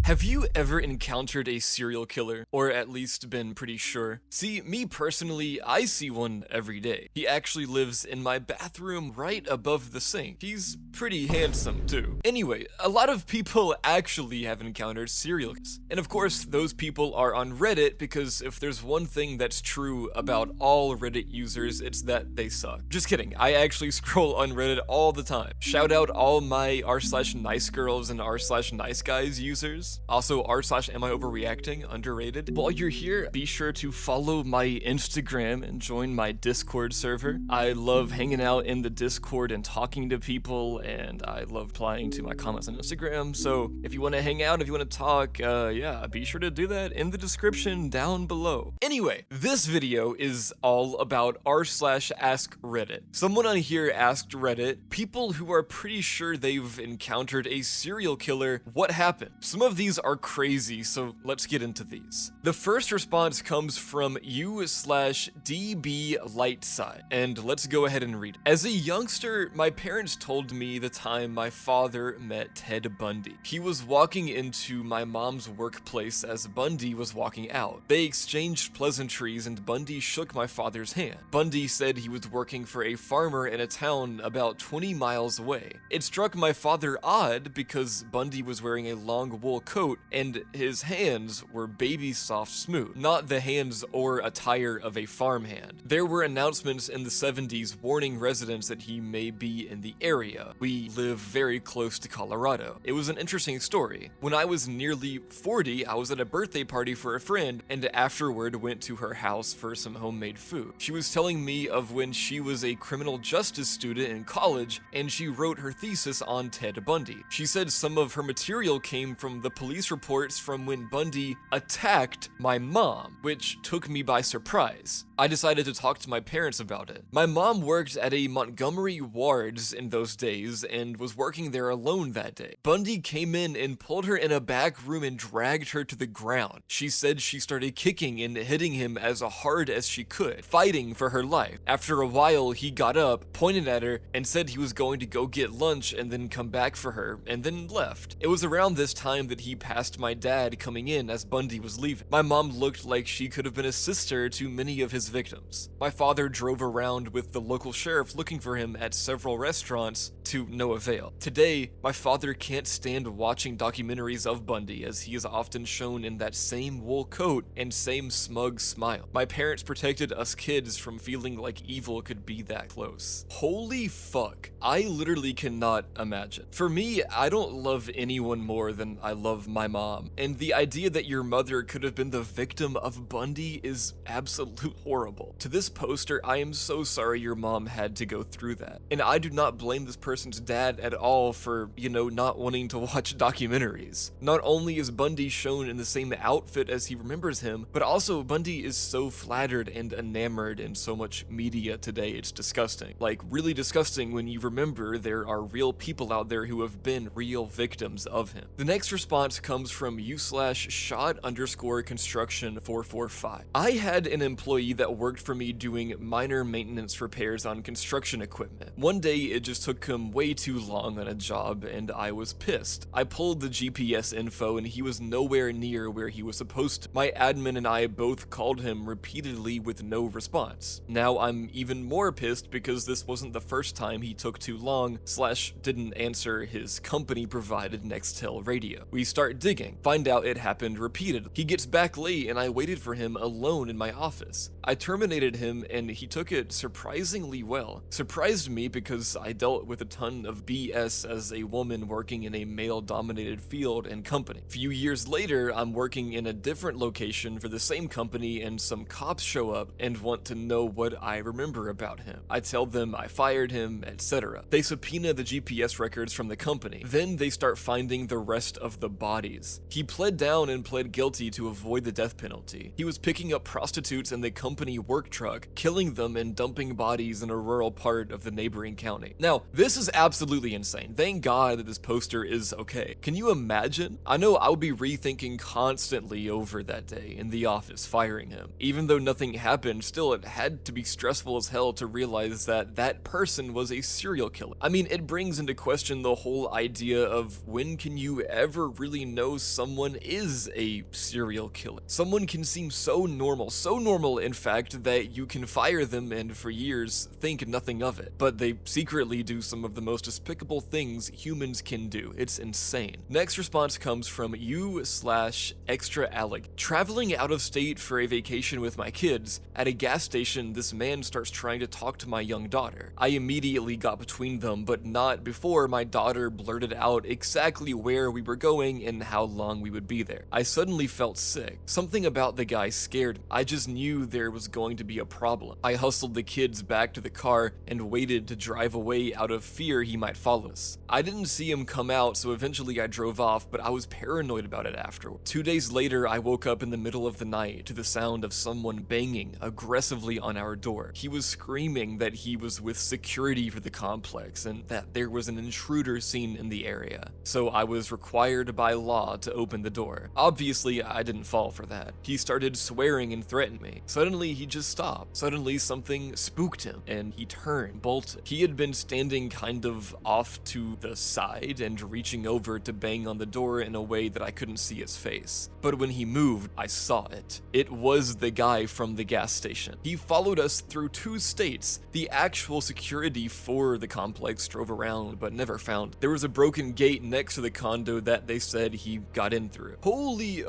Have you ever encountered a serial killer, or at least been pretty sure? See, me personally, I see one every day. He actually lives in my bathroom right above the sink. He's pretty handsome too. Anyway, a lot of people actually have encountered serial killers. And of course, those people are on Reddit because if there's one thing that's true about all Reddit users, it's that they suck. Just kidding, I actually scroll on Reddit all the time. Shout out all my r/nice girls and r/nice guys users. Also, r/am I overreacting? Underrated. While you're here, be sure to follow my Instagram and join my Discord server. I love hanging out in the Discord and talking to people, and I love replying to my comments on Instagram. So if you want to hang out, if you want to talk, yeah, be sure to do that in the description down below. Anyway, this video is all about r/ask Reddit. Someone on here asked Reddit, people who are pretty sure they've encountered a serial killer, what happened? Some of these are crazy, so let's get into these. The first response comes from u/DB Lightside, and let's go ahead and read it. As a youngster, my parents told me the time my father met Ted Bundy. He was walking into my mom's workplace as Bundy was walking out. They exchanged pleasantries and Bundy shook my father's hand. Bundy said he was working for a farmer in a town about 20 miles away. It struck my father odd because Bundy was wearing a long wool coat and his hands were baby soft smooth, not the hands or attire of a farmhand. There were announcements in the 70s warning residents that he may be in the area. We live very close to Colorado. It was an interesting story. When I was nearly 40, I was at a birthday party for a friend and afterward went to her house for some homemade food. She was telling me of when she was a criminal justice student in college and she wrote her thesis on Ted Bundy. She said some of her material came from the police reports from when Bundy attacked my mom, which took me by surprise. I decided to talk to my parents about it. My mom worked at a Montgomery Wards in those days and was working there alone that day. Bundy came in and pulled her in a back room and dragged her to the ground. She said she started kicking and hitting him as hard as she could, fighting for her life. After a while, he got up, pointed at her, and said he was going to go get lunch and then come back for her, and then left. It was around this time that he passed my dad coming in as Bundy was leaving. My mom looked like she could have been a sister to many of his victims. My father drove around with the local sheriff looking for him at several restaurants to no avail. Today, my father can't stand watching documentaries of Bundy as he is often shown in that same wool coat and same smug smile. My parents protected us kids from feeling like evil could be that close. Holy fuck. I literally cannot imagine. For me, I don't love anyone more than I love my mom, and the idea that your mother could have been the victim of Bundy is absolute horrible. To this poster, I am so sorry your mom had to go through that. And I do not blame this person's dad at all for, not wanting to watch documentaries. Not only is Bundy shown in the same outfit as he remembers him, but also Bundy is so flattered and enamored in so much media today, it's disgusting. Like, really disgusting when you remember there are real people out there who have been real victims of him. The next response comes from u/shot_construction445. I had an employee that worked for me doing minor maintenance repairs on construction equipment. One day it just took him way too long on a job and I was pissed. I pulled the GPS info and he was nowhere near where he was supposed to. My admin and I both called him repeatedly with no response. Now I'm even more pissed because this wasn't the first time he took too long / didn't answer his company provided Nextel radio. We start digging, find out it happened repeatedly. He gets back late and I waited for him alone in my office. I terminated him and he took it surprisingly well. Surprised me because I dealt with a ton of BS as a woman working in a male-dominated field and company. A few years later, I'm working in a different location for the same company and some cops show up and want to know what I remember about him. I tell them I fired him, etc. They subpoena the GPS records from the company. Then they start finding the rest of the bodies. He pled down and pled guilty to avoid the death penalty. He was picking up prostitutes in the company work truck, killing them and dumping bodies in a rural part of the neighboring county. Now, this is absolutely insane. Thank God that this poster is okay. Can you imagine? I know I would be rethinking constantly over that day in the office firing him. Even though nothing happened, still it had to be stressful as hell to realize that that person was a serial killer. I mean, it brings into question the whole idea of when can you ever really know someone is a serial killer? Someone can seem so normal in fact that you can fire them and for years think nothing of it. But they secretly do some of the most despicable things humans can do. It's insane. Next response comes from you/extra Alec. Traveling out of state for a vacation with my kids, at a gas station, this man starts trying to talk to my young daughter. I immediately got between them, but not before my daughter blurted out exactly where we were going and how long we would be there. I suddenly felt sick. Something about the guy scared me. I just knew there was going to be a problem. I hustled the kids back to the car and waited to drive away out of fear he might follow us. I didn't see him come out, so eventually I drove off, but I was paranoid about it afterward. 2 days later, I woke up in the middle of the night to the sound of someone banging aggressively on our door. He was screaming that he was with security for the complex and that there was an intruder seen in the area. So I was required by law to open the door. Obviously, I didn't fall for that. He started swearing and threatened me. Suddenly, he just stopped. Suddenly, something spooked him and he turned, bolted. He had been standing kind of off to the side and reaching over to bang on the door in a way that I couldn't see his face. But when he moved, I saw it. It was the guy from the gas station. He followed us through 2 states. The actual security for the complex drove around but never found. There was a broken gate next to the condo that they said he got in through. Holy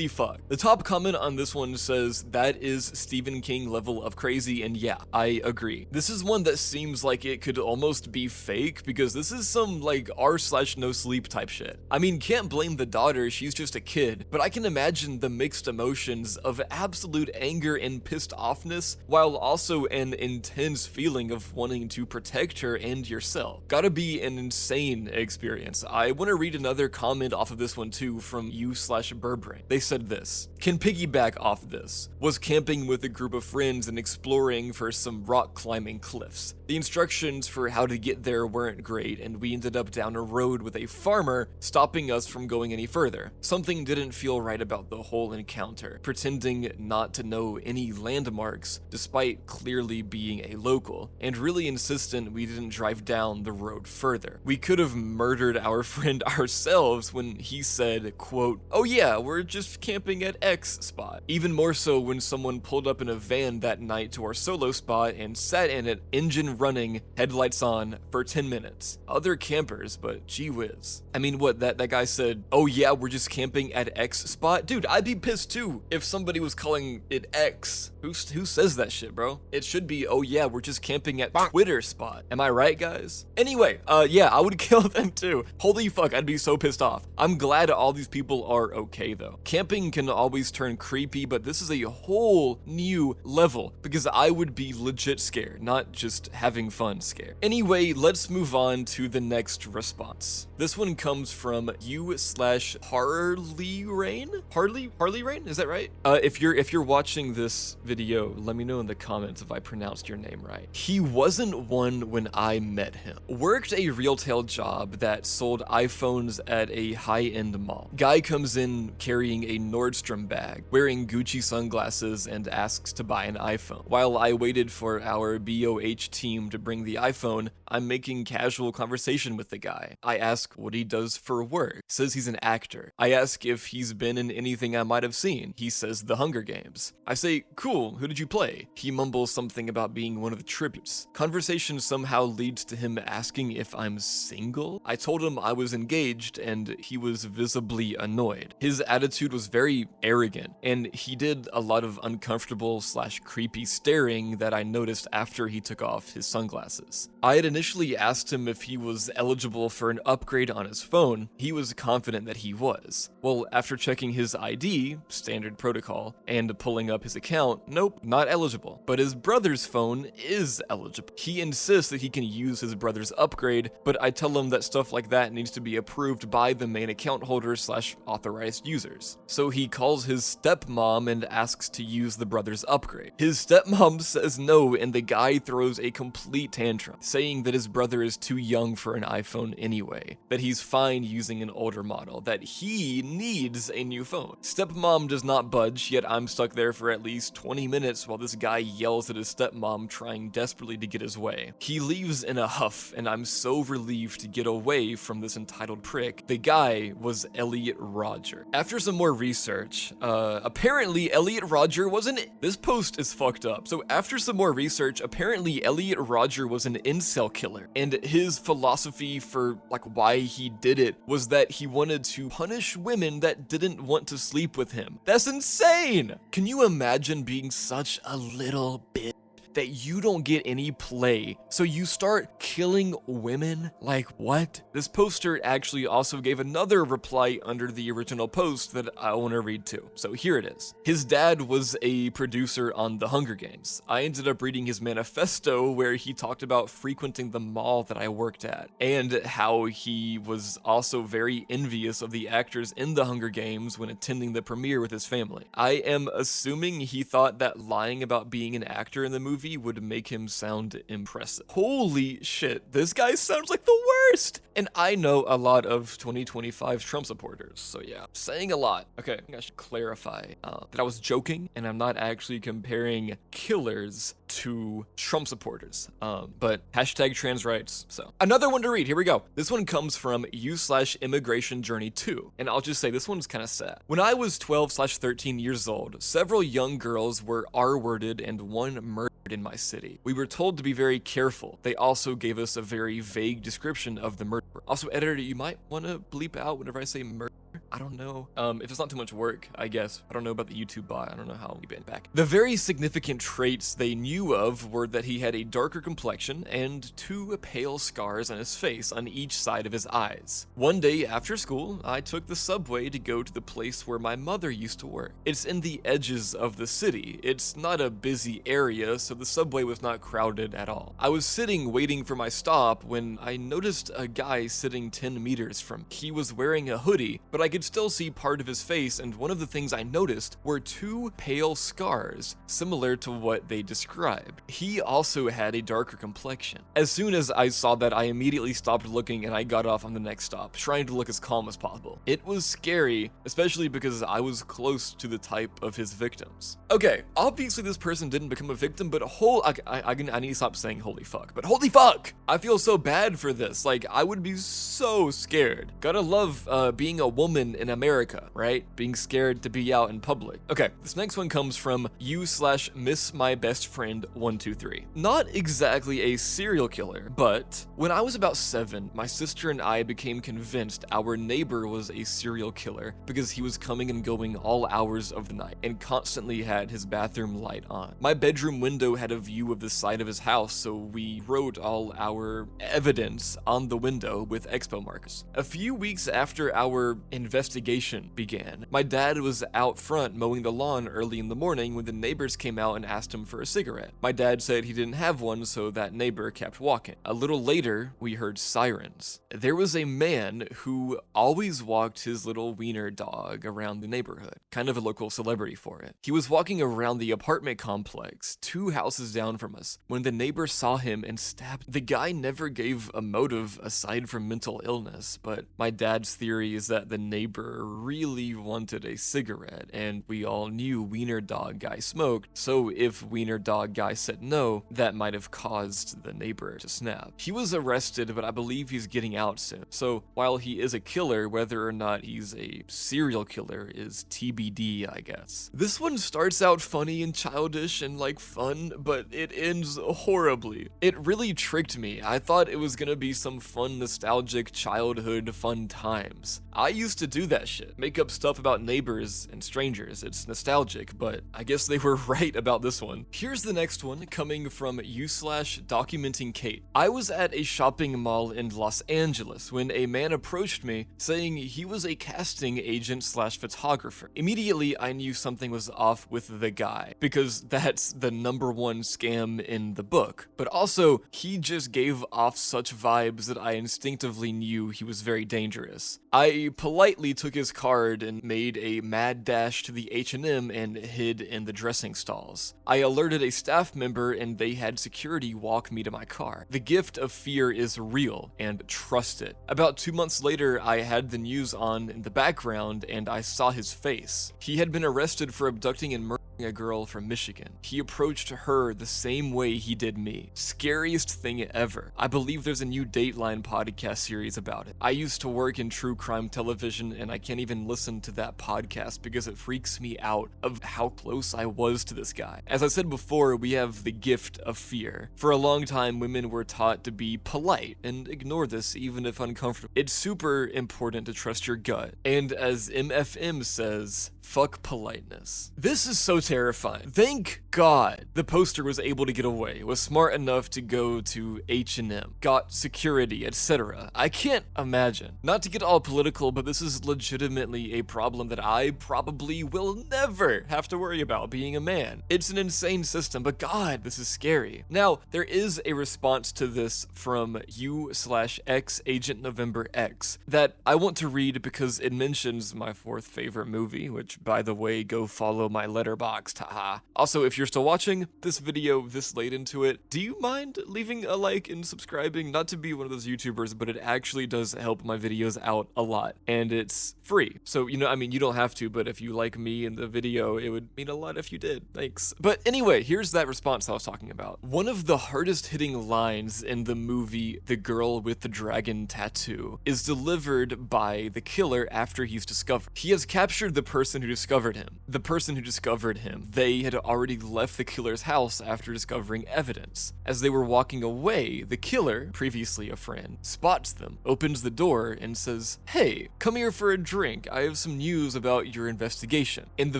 fuck. The top comment on this one says, that is Stephen King level of crazy, and yeah, I agree. This is one that seems like it could almost be fake because this is some like r/no sleep type shit. I mean, can't blame the daughter, she's just a kid, but I can imagine the mixed emotions of absolute anger and pissed offness while also an intense feeling of wanting to protect her and yourself. Gotta be an insane experience. I want to read another comment off of this one too from you/Burbrain. They said this: can piggyback off this. Was camping with a group of friends and exploring for some rock climbing cliffs. The instructions for how to get there weren't great and we ended up down a road with a farmer stopping us from going any further. Something didn't feel right about the whole encounter, pretending not to know any landmarks despite clearly being a local, and really insistent we didn't drive down the road further. We could have murdered our friend ourselves when he said, quote, "Oh yeah, we're just camping at X spot." Even more so when someone pulled up in a van that night to our solo spot and sat in it, engine running, headlights on, for 10 minutes. Other campers, but gee whiz. I mean, what, that guy said, "Oh yeah, we're just camping at X spot"? Dude, I'd be pissed too if somebody was calling it X. Who says that shit, bro? It should be, "Oh yeah, we're just camping at Twitter spot." Am I right, guys? Anyway, yeah, I would kill them too. Holy fuck, I'd be so pissed off. I'm glad all these people are okay though. Camping can always turn creepy, but this is a whole new level because I would be legit scared, not just having fun scared. Anyway, let's move on to the next response. This one comes from you/Harley Rain? Harley Rain? Is that right? If you're watching this video, let me know in the comments if I pronounced your name right. He wasn't one when I met him. Worked a retail job that sold iPhones at a high-end mall. Guy comes in carrying a Nordstrom bag, wearing Gucci sunglasses, and asks to buy an iPhone. While I waited for our BOH team to bring the iPhone, I'm making casual conversation with the guy. I ask what he does for work. Says he's an actor. I ask if he's been in anything I might have seen. He says The Hunger Games. I say, "Cool, who did you play?" He mumbles something about being one of the tributes. Conversation somehow leads to him asking if I'm single. I told him I was engaged and he was visibly annoyed. His attitude was very arrogant and he did a lot of uncomfortable/creepy staring that I noticed after he took off his sunglasses. I had initially asked him if he was eligible for an upgrade on his phone. He was confident that he was. Well, after checking his ID, standard protocol, and pulling up his account, nope, not eligible. But his brother's phone is eligible. He insists that he can use his brother's upgrade, but I tell him that stuff like that needs to be approved by the main account holder/authorized users. So he calls his stepmom and asks to use the brother's upgrade. His stepmom says no, and the guy throws a complete tantrum, saying that his brother is too young for an iPhone anyway, that he's fine using an older model, that he needs a new phone. Stepmom does not budge, yet I'm stuck there for at least 20 minutes while this guy yells at his stepmom, trying desperately to get his way. He leaves in a huff, and I'm so relieved to get away from this entitled prick. The guy was Elliot Rodger. After some more research, apparently Elliot Rodger wasn't. This post is fucked up. So after some more research, apparently Elliot Rodger was an incel killer, and his philosophy for why he did it was that he wanted to punish women that didn't want to sleep with him. That's insane! Can you imagine being such a little bitch that you don't get any play, so you start killing women? Like, what? This poster actually also gave another reply under the original post that I want to read too. So here it is. His dad was a producer on The Hunger Games. I ended up reading his manifesto where he talked about frequenting the mall that I worked at, and how he was also very envious of the actors in The Hunger Games when attending the premiere with his family. I am assuming he thought that lying about being an actor in the movie would make him sound impressive. Holy shit, this guy sounds like the worst! And I know a lot of 2025 Trump supporters, so yeah, saying a lot. Okay, I think I should clarify that I was joking, and I'm not actually comparing killers to Trump supporters, but hashtag trans rights. So another one to read, here we go. This one comes from u/immigration journey 2, and I'll just say this one's kind of sad. When I was 12/13 years old, several young girls were R-worded and one murdered in my city. We were told to be very careful. They also gave us a very vague description of the murder. Also, editor, you might want to bleep out whenever I say murder. I don't know. If it's not too much work, I guess. I don't know about the YouTube bot. I don't know how we been back. The very significant traits they knew of were that he had a darker complexion and 2 pale scars on his face on each side of his eyes. One day after school, I took the subway to go to the place where my mother used to work. It's in the edges of the city. It's not a busy area, so the subway was not crowded at all. I was sitting waiting for my stop when I noticed a guy sitting 10 meters from me. He was wearing a hoodie, but I could still see part of his face, and one of the things I noticed were 2 pale scars, similar to what they described. He also had a darker complexion. As soon as I saw that, I immediately stopped looking and I got off on the next stop, trying to look as calm as possible. It was scary, especially because I was close to the type of his victims. Okay, obviously this person didn't become a victim, but I need to stop saying holy fuck, but holy fuck! I feel so bad for this. Like, I would be so scared. Gotta love being a woman in America, right? Being scared to be out in public. Okay, this next one comes from u/miss my best friend 123. Not exactly a serial killer, but when I was about 7, my sister and I became convinced our neighbor was a serial killer because he was coming and going all hours of the night and constantly had his bathroom light on. My bedroom window had a view of the side of his house, so we wrote all our evidence on the window with expo markers. A few weeks after our investigation began, my dad was out front mowing the lawn early in the morning when the neighbors came out and asked him for a cigarette. My dad said he didn't have one, so that neighbor kept walking. A little later, we heard sirens. There was a man who always walked his little wiener dog around the neighborhood, kind of a local celebrity for it. He was walking around the apartment complex 2 houses down from us when the neighbor saw him and stabbed. The guy never gave a motive aside from mental illness, but my dad's theory is that the neighbor really wanted a cigarette, and we all knew Wiener Dog Guy smoked, so if Wiener Dog Guy said no, that might have caused the neighbor to snap. He was arrested, but I believe he's getting out soon. So while he is a killer, whether or not he's a serial killer is TBD, I guess. This one starts out funny and childish and like fun, but it ends horribly. It really tricked me. I thought it was gonna be some fun, nostalgic childhood fun times. I used to do that shit. Make up stuff about neighbors and strangers. It's nostalgic, but I guess they were right about this one. Here's the next one coming from u/documenting Kate. I was at a shopping mall in Los Angeles when a man approached me saying he was a casting agent/photographer. Immediately, I knew something was off with the guy because that's the #1 scam in the book. But also, he just gave off such vibes that I instinctively knew he was very dangerous. I politely politely took his card and made a mad dash to the H&M and hid in the dressing stalls. I alerted a staff member and they had security walk me to my car. The gift of fear is real, and trust it. About 2 months later, I had the news on in the background and I saw his face. He had been arrested for abducting and murdering a girl from Michigan. He approached her the same way he did me. Scariest thing ever. I believe there's a new Dateline podcast series about it. I used to work in true crime television and I can't even listen to that podcast because it freaks me out of how close I was to this guy. As I said before, we have the gift of fear. For a long time, women were taught to be polite and ignore this even if uncomfortable. It's super important to trust your gut. And as MFM says, fuck politeness. This is so terrifying. Thank God the poster was able to get away, was smart enough to go to H&M, got security, etc. I can't imagine. Not to get all political, but this is legitimately a problem that I probably will never have to worry about being a man. It's an insane system, but God, this is scary. Now, there is a response to this from u/X Agent November X that I want to read because it mentions my fourth favorite movie, which by the way, go follow my Letterboxd, haha. Also, if you're still watching this video this late into it, do you mind leaving a like and subscribing? Not to be one of those YouTubers, but it actually does help my videos out a lot, and it's free. So, you don't have to, but if you like me in the video, it would mean a lot if you did. Thanks. But anyway, here's that response I was talking about. One of the hardest hitting lines in the movie The Girl with the Dragon Tattoo is delivered by the killer after he's discovered. He has captured the person who discovered him. The person who discovered him, they had already left the killer's house after discovering evidence. As they were walking away, the killer, previously a friend, spots them, opens the door, and says, "Hey, come here for a drink. I have some news about your investigation." And the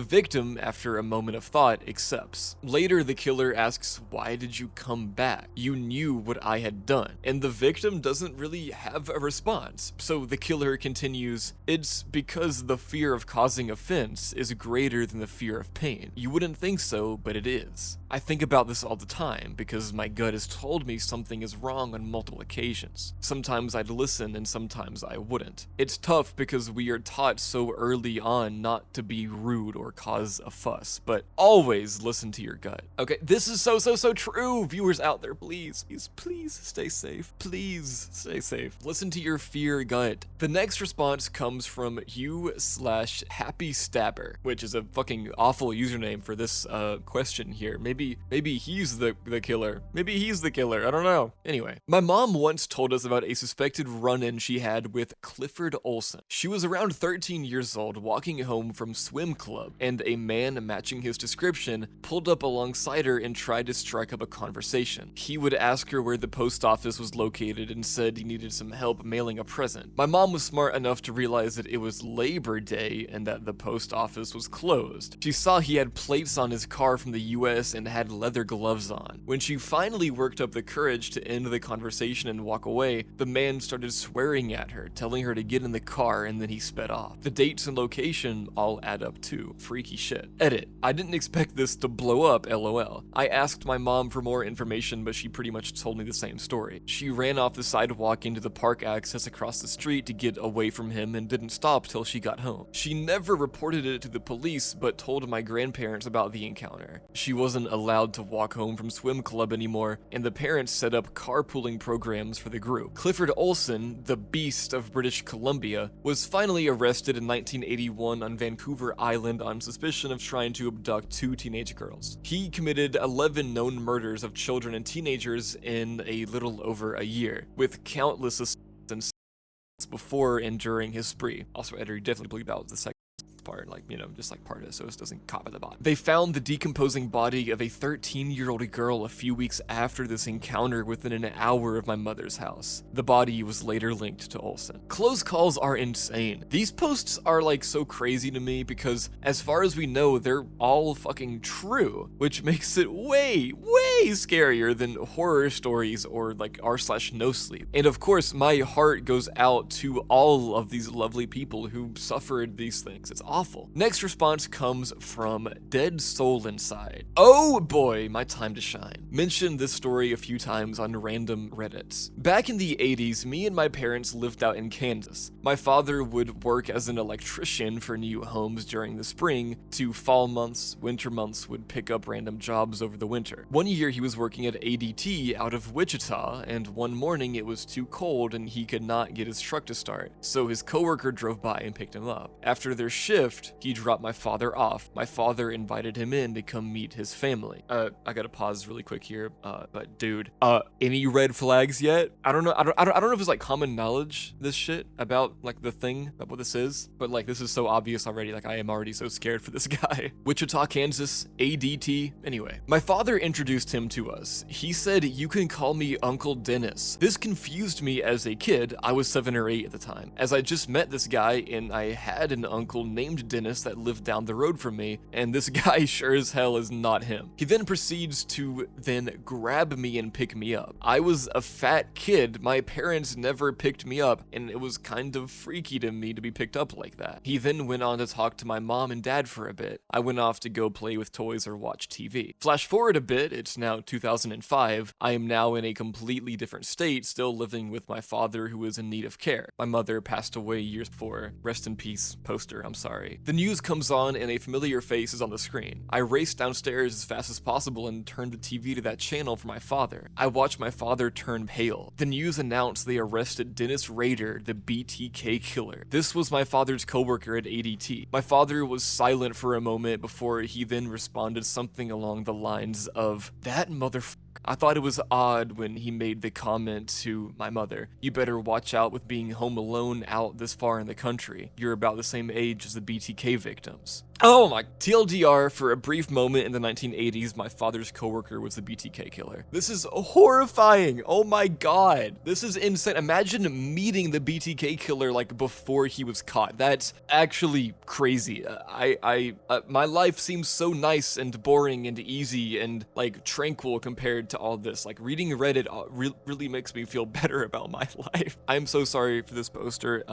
victim, after a moment of thought, accepts. Later, the killer asks, "Why did you come back? You knew what I had done." And the victim doesn't really have a response. So the killer continues, "It's because the fear of causing offense is greater than the fear of pain. You wouldn't think so, but it is. I think about this all the time because my gut has told me something is wrong on multiple occasions. Sometimes I'd listen and sometimes I wouldn't. It's tough because we are taught so early on not to be rude or cause a fuss, but always listen to your gut." Okay, this is so true. Viewers out there, please stay safe. Please stay safe. Listen to your fear gut. The next response comes from u/Happy Stabber, which is a fucking awful username for this question here. Maybe he's the killer. Maybe he's the killer. I don't know. Anyway, my mom once told us about a suspected run-in she had with Clifford Olson. She was around 13 years old, walking home from swim club, and a man matching his description pulled up alongside her and tried to strike up a conversation. He would ask her where the post office was located and said he needed some help mailing a present. My mom was smart enough to realize that it was Labor Day and that the post office was closed. She saw he had plates on his car from the US and had leather gloves on. When she finally worked up the courage to end the conversation and walk away, the man started swearing at her, telling her to get in the car, and then he sped off. The dates and location all add up too. Freaky shit. Edit. I didn't expect this to blow up, lol. I asked my mom for more information, but she pretty much told me the same story. She ran off the sidewalk into the park access across the street to get away from him and didn't stop till she got home. She never reported it to the police, but told my grandparents about the encounter. She wasn't allowed to walk home from swim club anymore, and the parents set up carpooling programs for the group. Clifford Olson, the Beast of British Columbia, was finally arrested in 1981 on Vancouver Island on suspicion of trying to abduct 2 teenage girls. He committed 11 known murders of children and teenagers in a little over a year, with countless assaults before and during his spree. Also, Ed, you definitely believe that was the second part, just part of it so it doesn't cop at the bottom. They found the decomposing body of a 13-year-old girl a few weeks after this encounter within an hour of my mother's house. The body was later linked to Olson. Close calls are insane. These posts are so crazy to me because as far as we know, they're all fucking true, which makes it way way scarier than horror stories or like r/no sleep. And of course, my heart goes out to all of these lovely people who suffered these things. It's awful. Next response comes from Dead Soul Inside. Oh boy, my time to shine. Mentioned this story a few times on random Reddits. Back in the 80s, me and my parents lived out in Kansas. My father would work as an electrician for new homes during the spring to fall months. Winter months would pick up random jobs over the winter. One year he was working at ADT out of Wichita, and one morning it was too cold and he could not get his truck to start, so his coworker drove by and picked him up. After their shift, he dropped my father off. My father invited him in to come meet his family. I gotta pause really quick here, but dude, any red flags yet? I don't know if it's like common knowledge, this shit, about like the thing, about what this is, but like this is so obvious already, like I am already so scared for this guy. Wichita, Kansas, ADT. Anyway, my father introduced him to us. He said, "You can call me Uncle Dennis." This confused me as a kid. I was 7 or 8 at the time, as I just met this guy and I had an uncle named Dennis that lived down the road from me, and this guy sure as hell is not him. He then proceeds to then grab me and pick me up. I was a fat kid. My parents never picked me up, and it was kind of freaky to me to be picked up like that. He then went on to talk to my mom and dad for a bit. I went off to go play with toys or watch TV. Flash forward a bit, it's now 2005. I am now in a completely different state, still living with my father who is in need of care. My mother passed away years before. Rest in peace, poster, I'm sorry. The news comes on and a familiar face is on the screen. I race downstairs as fast as possible and turn the TV to that channel for my father. I watch my father turn pale. The news announced they arrested Dennis Rader, the BTK killer. This was my father's coworker at ADT. My father was silent for a moment before he then responded something along the lines of, "That motherfucker." I thought it was odd when he made the comment to my mother, "You better watch out with being home alone out this far in the country. You're about the same age as the BTK victims." Oh my, TLDR, for a brief moment in the 1980s, my father's coworker was the BTK killer. This is horrifying. Oh my god. This is insane. Imagine meeting the BTK killer like before he was caught. That's actually crazy. My life seems so nice and boring and easy and like tranquil compared to all this. Like reading Reddit really makes me feel better about my life. I'm so sorry for this poster.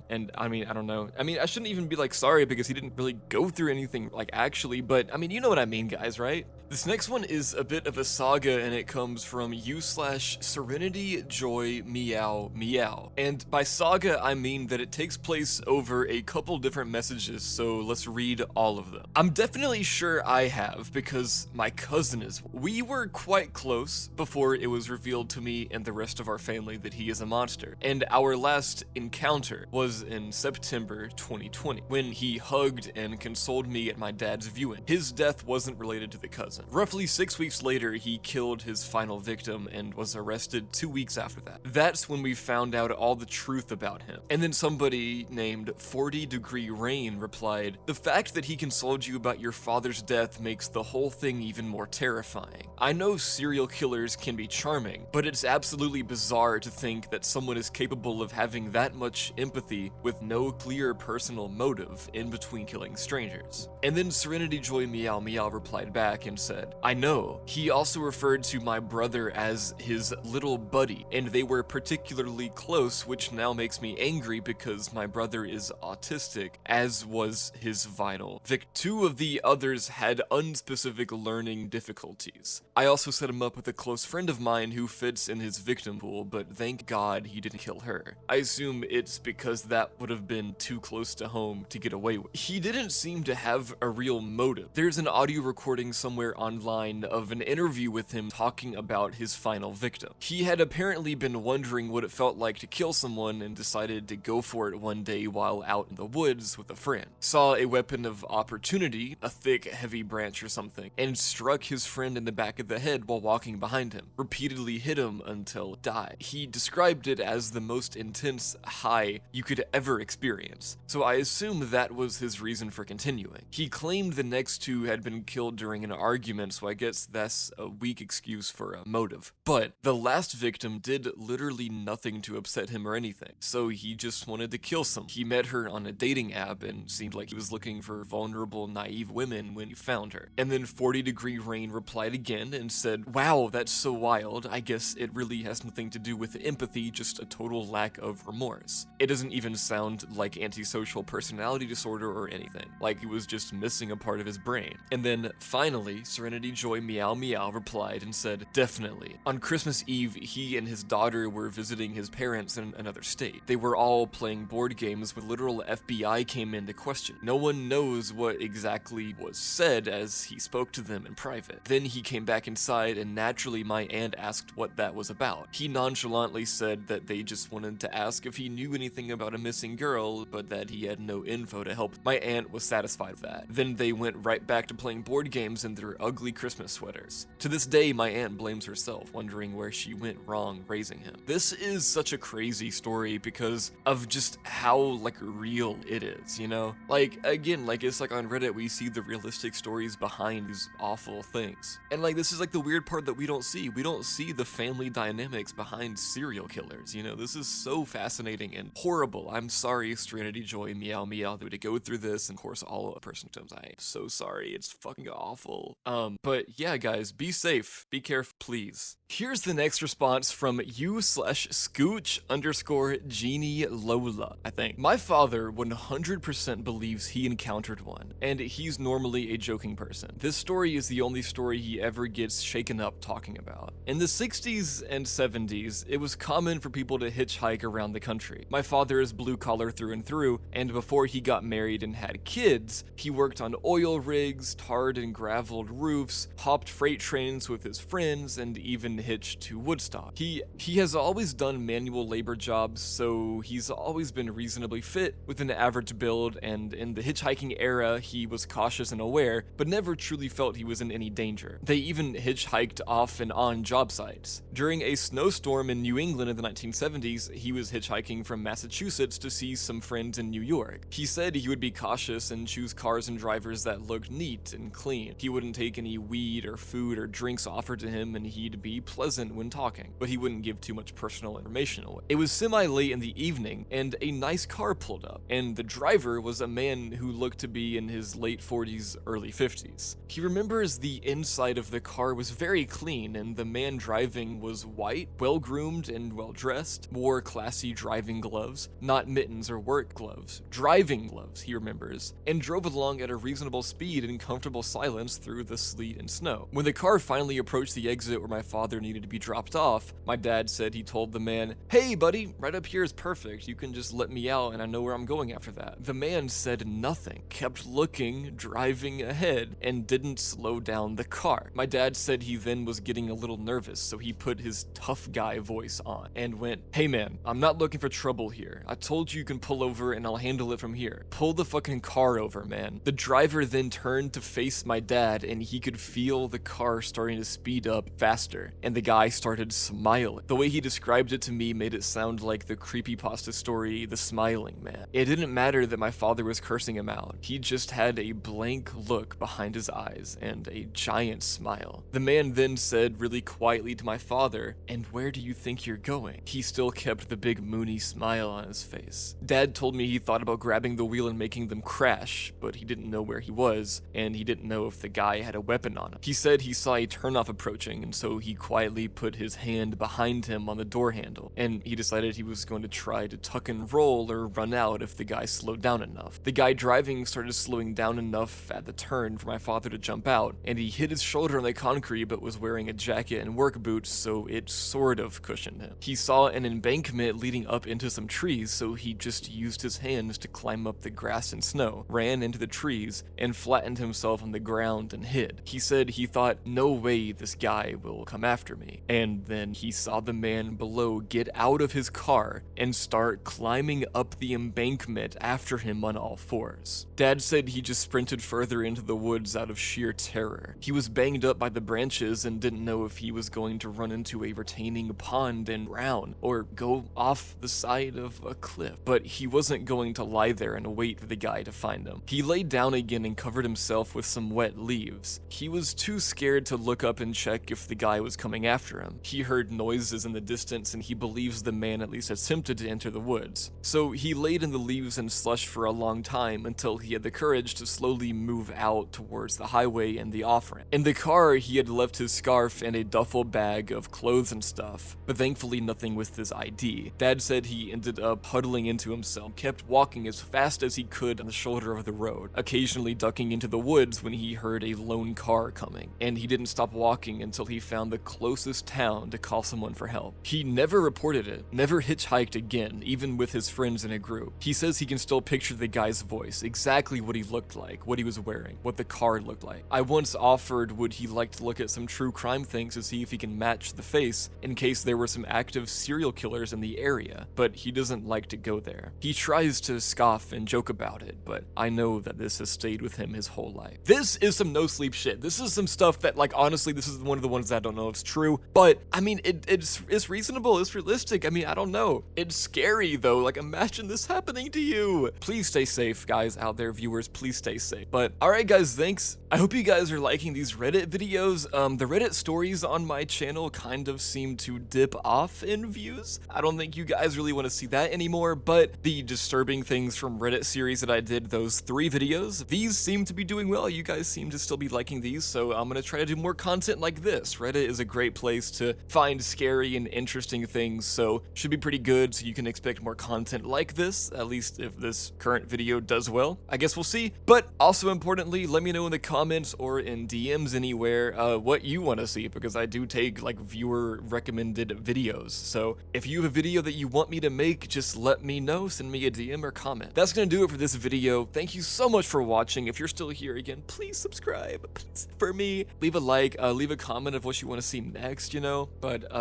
And I mean, I don't know. I mean, I shouldn't even be like sorry because he didn't really go through anything like actually, but I mean, you know what I mean, guys, right? This next one is a bit of a saga, and it comes from u/Serenity Joy Meow Meow. And by saga, I mean that it takes place over a couple different messages, so let's read all of them. I'm definitely sure I have, because my cousin is. We were quite close before it was revealed to me and the rest of our family that he is a monster. And our last encounter was in September 2020, when he hugged and consoled me at my dad's viewing. His death wasn't related to the cousin. Roughly 6 weeks later, he killed his final victim and was arrested 2 weeks after that. That's when we found out all the truth about him. And then somebody named 40 Degree Rain replied, "The fact that he consoled you about your father's death makes the whole thing even more terrifying. I know serial killers can be charming, but it's absolutely bizarre to think that someone is capable of having that much empathy with no clear personal motive in between killing strangers." And then Serenity Joy Meow Meow replied back and said, "I know. He also referred to my brother as his little buddy, and they were particularly close, which now makes me angry because my brother is autistic, as was his final victim. 2 of the others had unspecific learning difficulties. I also set him up with a close friend of mine who fits in his victim pool, but thank God he didn't kill her. I assume it's because that would have been too close to home to get away with. He didn't seem to have a real motive. There's an audio recording somewhere online of an interview with him talking about his final victim. He had apparently been wondering what it felt like to kill someone and decided to go for it one day while out in the woods with a friend. Saw a weapon of opportunity, a thick, heavy branch or something, and struck his friend in the back of the head while walking behind him. Repeatedly hit him until died. He described it as the most intense high you could ever experience. So I assume that was his reason for continuing. continuing. He claimed the next two had been killed during an argument, so I guess that's a weak excuse for a motive. But the last victim did literally nothing to upset him or anything, so he just wanted to kill someone. He met her on a dating app and seemed like he was looking for vulnerable, naive women when he found her. And then 40 Degree Rain replied again and said, "Wow, that's so wild. I guess it really has nothing to do with empathy, just a total lack of remorse." It doesn't even sound like antisocial personality disorder or anything, like he was just missing a part of his brain. And then finally, Serenity Joy Meow Meow replied and said, "Definitely. On Christmas Eve, he and his daughter were visiting his parents in another state. They were all playing board games when literal FBI came in to question. No one knows what exactly was said as he spoke to them in private. Then he came back inside and naturally my aunt asked what that was about. He nonchalantly said that they just wanted to ask if he knew anything about a missing girl, but that he had no info to help. My aunt was satisfied with that. Then they went right back to playing board games in their ugly Christmas sweaters. To this day, my aunt blames herself, wondering where she went wrong raising him." This is such a crazy story because of just how, like, real it is, you know? Like, again, like, it's like on Reddit, we see the realistic stories behind these awful things. And, like, this is, like, the weird part that we don't see. We don't see the family dynamics behind serial killers, you know? This is so fascinating and horrible. I'm sorry, Serenity Joy Meow Meow, that we had to go through this, and of course, all of person terms. I am so sorry. It's fucking awful. But yeah, guys, be safe. Be careful, please. Here's the next response from u/scooch_Genie Lola, I think. "My father 100% believes he encountered one, and he's normally a joking person. This story is the only story he ever gets shaken up talking about. In the 60s and 70s, it was common for people to hitchhike around the country. My father is blue collar through and through, and before he got married and had kids, he worked on oil rigs, tarred and graveled roofs, hopped freight trains with his friends, and even hitched to Woodstock. He has always done manual labor jobs, so he's always been reasonably fit with an average build, and in the hitchhiking era, he was cautious and aware, but never truly felt he was in any danger. They even hitchhiked off and on job sites. During a snowstorm in New England in the 1970s, he was hitchhiking from Massachusetts to see some friends in New York. He said he would be cautious and choose cars and drivers that looked neat and clean. He wouldn't take any weed or food or drinks offered to him, and he'd be pleasant when talking, but he wouldn't give too much personal information away. It was semi-late in the evening, and a nice car pulled up, and the driver was a man who looked to be in his late 40s, early 50s. He remembers the inside of the car was very clean, and the man driving was white, well-groomed and well-dressed, wore classy driving gloves, not mittens or work gloves, driving gloves, he remembers, and drove along at a reasonable speed in comfortable silence through the sleet and snow. When the car finally approached the exit where my father needed to be dropped off, my dad said he told the man, "Hey buddy, right up here is perfect. You can just let me out and I know where I'm going after that." The man said nothing, kept looking, driving ahead, and didn't slow down the car. My dad said he then was getting a little nervous, so he put his tough guy voice on and went, "Hey man, I'm not looking for trouble here. I told you can pull over and I'll handle it from here. Pull the fucking car over, man." The driver then turned to face my dad and he could feel the car starting to speed up faster, and the guy started smiling. The way he described it to me made it sound like the creepypasta story, The Smiling Man. It didn't matter that my father was cursing him out. He just had a blank look behind his eyes and a giant smile. The man then said really quietly to my father, "And where do you think you're going?" He still kept the big moony smile on his face. Dad told me he thought about grabbing the wheel and making them crash, but he didn't know where he was, and he didn't know if the guy had a weapon on him. He said he saw a turnoff approaching, and so he quietly put his hand behind him on the door handle, and he decided he was going to try to tuck and roll or run out if the guy slowed down enough. The guy driving started slowing down enough at the turn for my father to jump out, and he hit his shoulder on the concrete but was wearing a jacket and work boots, so it sort of cushioned him. He saw an embankment leading up into some trees, so he just used his hands to climb up the grass and snow, ran into the trees, and flattened himself on the ground and hid. He said he thought, "No way this guy will come after me." And then he saw the man below get out of his car and start climbing up the embankment after him on all fours. Dad said he just sprinted further into the woods out of sheer terror. He was banged up by the branches and didn't know if he was going to run into a retaining pond and drown, or go off the side of a cliff. But he wasn't going to lie there and wait for the guy to find him. He laid down again and covered himself with some wet leaves. He was too scared to look up and check if the guy was coming after him. He heard noises in the distance and he believes the man at least attempted to enter the woods. So he laid in the leaves and slush for a long time until he had the courage to slowly move out towards the highway and the off-ramp. In the car, he had left his scarf and a duffel bag of clothes and stuff, but thankfully nothing with his ID. Dad said he ended up huddling into himself, kept walking as fast as he could on the shoulder of the road, occasionally ducking into the woods when he heard a lone car coming, and he didn't stop walking until he found the closest town to call someone for help. He never reported it, never hitchhiked again, even with his friends in a group. He says he can still picture the guy's voice, exactly what he looked like, what he was wearing, what the car looked like. I once offered would he like to look at some true crime things to see if he can match the face in case there were some active serial killers in the area, but he doesn't like to go there. He tries to scoff and joke about it, but I know that this has stayed with him his whole life. This is some no sleep shit. This is some stuff that, like, honestly, this is one of the ones that I don't know if it's true, but I mean, it's reasonable, it's realistic. I mean, I don't know. It's scary though. Like, imagine this happening to you. Please stay safe, guys out there, viewers. Please stay safe. But all right, guys, thanks. I hope you guys are liking these Reddit videos. The Reddit stories on my channel kind of seem to dip off in views. I don't think you guys really want to see that anymore, but the disturbing things from Reddit series that I did, those 3 videos, these seem to be doing well. You guys seem to still be liking these, so I'm gonna try to do more content like this. Reddit is a great place to find scary and interesting things, so should be pretty good, so you can expect more content like this, at least if this current video does well. I guess we'll see. But also importantly, let me know in the comments or in DMs anywhere what you want to see, because I do take like viewer recommended videos. So if you have a video that you want me to make, just let me know, send me a DM or comment. That's gonna do it for this video. Thank you so much for watching. If you're still here, again, please subscribe, please, for me. Leave a like, leave a comment of what you want to see next, you know. But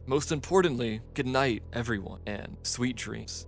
most importantly, good night everyone, and sweet dreams.